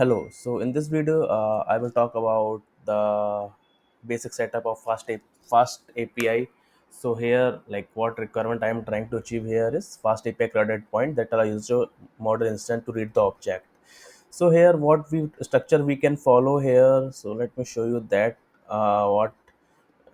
Hello. So in this video, I will talk about the basic setup of Fast API. So here, like what requirement I am trying to achieve here is Fast API CRUD endpoint that allows your model instant to read the object. So here, what we structure we can follow here. So let me show you that what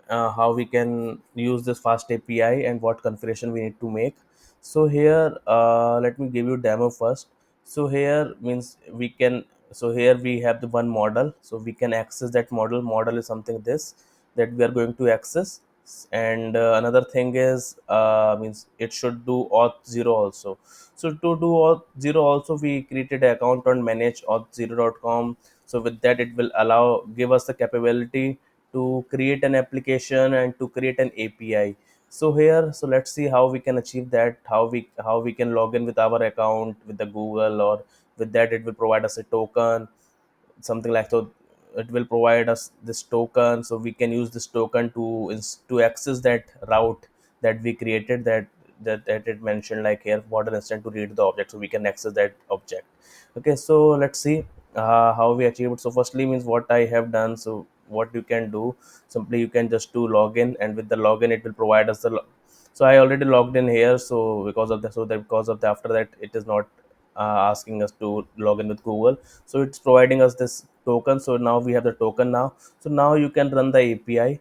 how we can use this fast API and what configuration we need to make. So here, let me give you demo first. So here means we can. So here we have the one model. So we can access that model. Model is something this that we are going to access. And another thing is means it should do auth 0 also. So to do auth 0 also, we created an account on manage auth0.com. So with that, it will allow give us the capability to create an application and to create an API. So here, so let's see how we can achieve that. How we can log in with our account with the Google, or with that it will provide us a token, something like so. It will provide us this token, so we can use this token to access that route that we created, that it mentioned like here model instant to read the object, so we can access that object. Okay, so let's see how we achieve it. So firstly means what I have done. So what you can do, simply you can just do login, and with the login it will provide us so I already logged in here. So because of the after that it is not asking us to log in with Google. So it's providing us this token. So now we have the token now. So now you can run the API.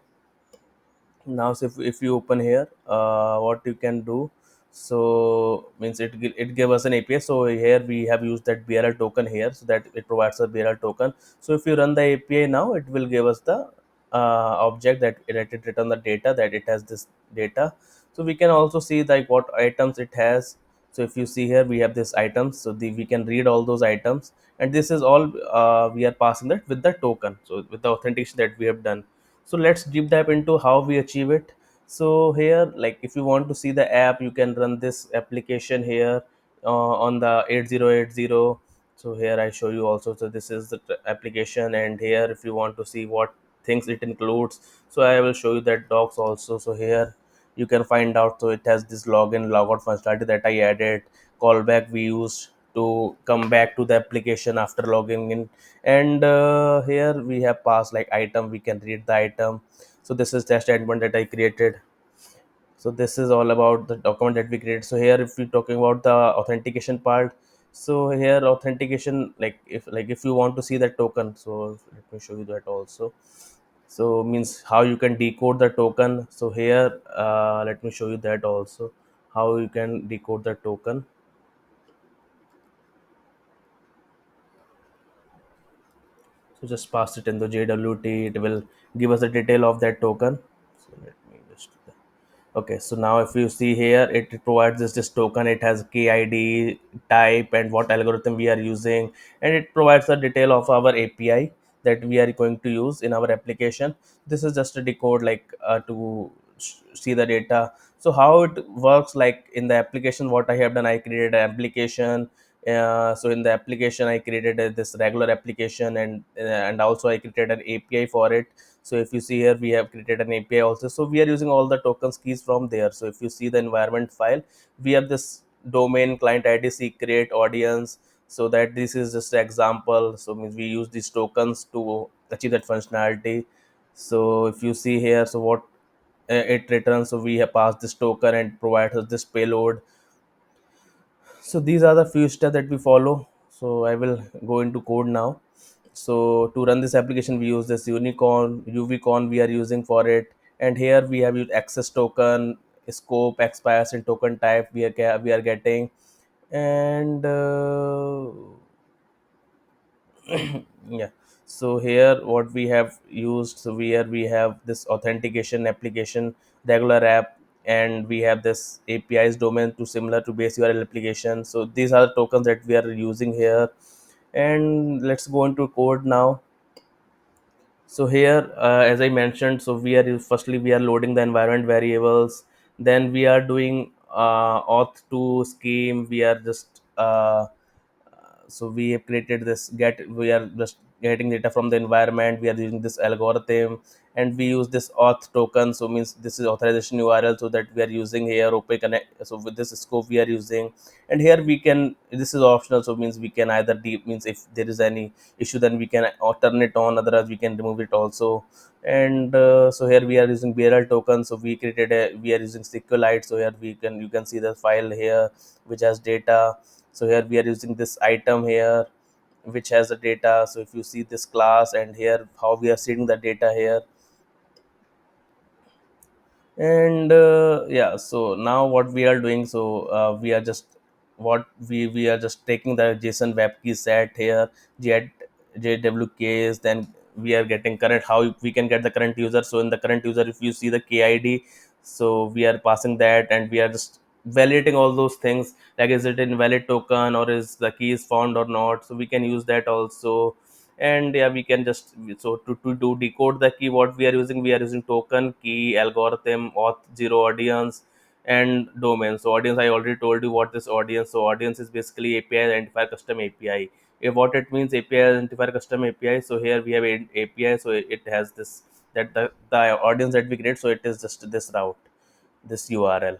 Now so if you open here, what you can do, so means it gave us an API. So here we have used that BRL token here, so that it provides a BRL token. So if you run the API now, it will give us the object that it return the data, that it has this data. So we can also see like what items it has. So if you see here, we have this items. So we can read all those items, and this is all we are passing that with the token, so with the authentication that we have done. So let's deep dive into how we achieve it. So here, like if you want to see the app, you can run this application here on the 8080. So here I show you also. So this is the application, and here if you want to see what things it includes, so I will show you that docs also. So here you can find out. So it has this login logout functionality that I added, callback we used to come back to the application after logging in. And here we have passed like item, we can read the item. So this is test endpoint that I created. So this is all about the document that we created. So here if we're talking about the authentication part, so here authentication, like if you want to see the token, so let me show you that also. So means how you can decode the token. So here let me show you that also, how you can decode the token. So just pass it in the JWT, it will give us the detail of that token. So let me just okay. So now if you see here, it provides this token. It has KID, type, and what algorithm we are using, and it provides the detail of our API that we are going to use in our application. This is just a decode, like to see the data. So how it works, like in the application, what I have done, I created an application. So in the application, I created this regular application, and also I created an API for it. So if you see here, we have created an API also. So we are using all the tokens keys from there. So if you see the environment file, we have this domain, client ID, secret, audience. So that this is just an example. So means we use these tokens to achieve that functionality. So if you see here, so what it returns, so we have passed this token and provides us this payload. So these are the few steps that we follow. So I will go into code now. So to run this application, we use this unicorn uvcorn we are using for it. And here we have used access token, scope, expires, and token type we are getting. And yeah, so here what we have used, so we have this authentication application, regular app, and we have this APIs domain to similar to base URL application. So these are the tokens that we are using here. And let's go into code now. So here, as I mentioned, so firstly we are loading the environment variables. Then we are doing auth to scheme. We are just so we have created this get, we are just getting data from the environment, we are using this algorithm, and we use this auth token, so means this is authorization URL, so that we are using here OP connect. So with this scope we are using, and here we can, this is optional, so means we can either deep, means if there is any issue then we can turn it on, otherwise we can remove it also. And so here we are using BRL token, so we created a, we are using SQLite, so here we can, you can see the file here which has data. So here we are using this item here which has the data. So if you see this class, and here how we are seeing the data here. And yeah, so now what we are doing, so we are just, what we are just taking the JSON web key set here, jet jwks, then we are getting current, how we can get the current user. So in the current user, if you see the KID, so we are passing that, and we are just validating all those things, like is it invalid token, or is the key is found or not, so we can use that also. And yeah, we can just, so to do decode the key, what we are using token, key, algorithm, auth 0, audience, and domain. So audience, I already told you what this audience. So audience is basically API identifier custom API. If what it means, API identifier custom API, so here we have an API, so it has this, that the audience that we create, so it is just this route, this URL.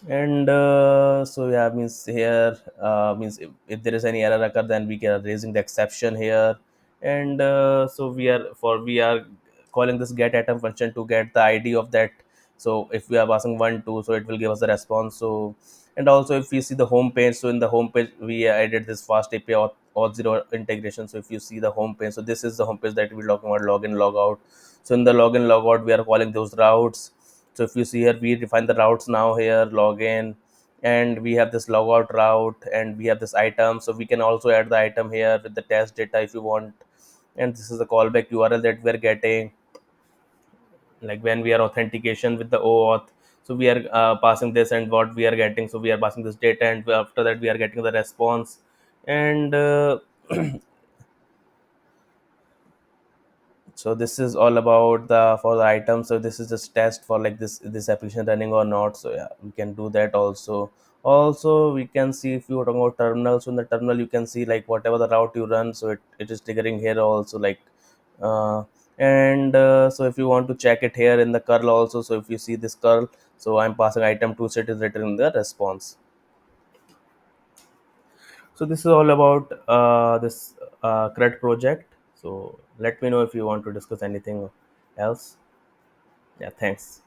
And so yeah, means here, means if there is any error occur, then we are raising the exception here. And so we are calling this get item function to get the ID of that. So if we are passing 1 2, so it will give us the response. So, and also if you see the home page, so in the home page we added this fast API auth 0 integration. So if you see the home page, so this is the home page that we're talking about, login logout. So in the login logout we are calling those routes. So if you see here, we define the routes now here, login, and we have this logout route, and we have this item. So we can also add the item here with the test data if you want. And this is the callback URL that we're getting, like when we are authentication with the OAuth. So we are passing this, and what we are getting. So we are passing this data, and after that we are getting the response. And so this is all about the for the item. So this is just test for like this application running or not. So yeah, we can do that also. Also we can see, if you are talking about terminal, so in the terminal you can see like whatever the route you run, so it is triggering here also, like uh, and so if you want to check it here in the curl also, so if you see this curl, so I'm passing item to set is returning the response. So this is all about this CRUD project. So let me know if you want to discuss anything else. Yeah, thanks.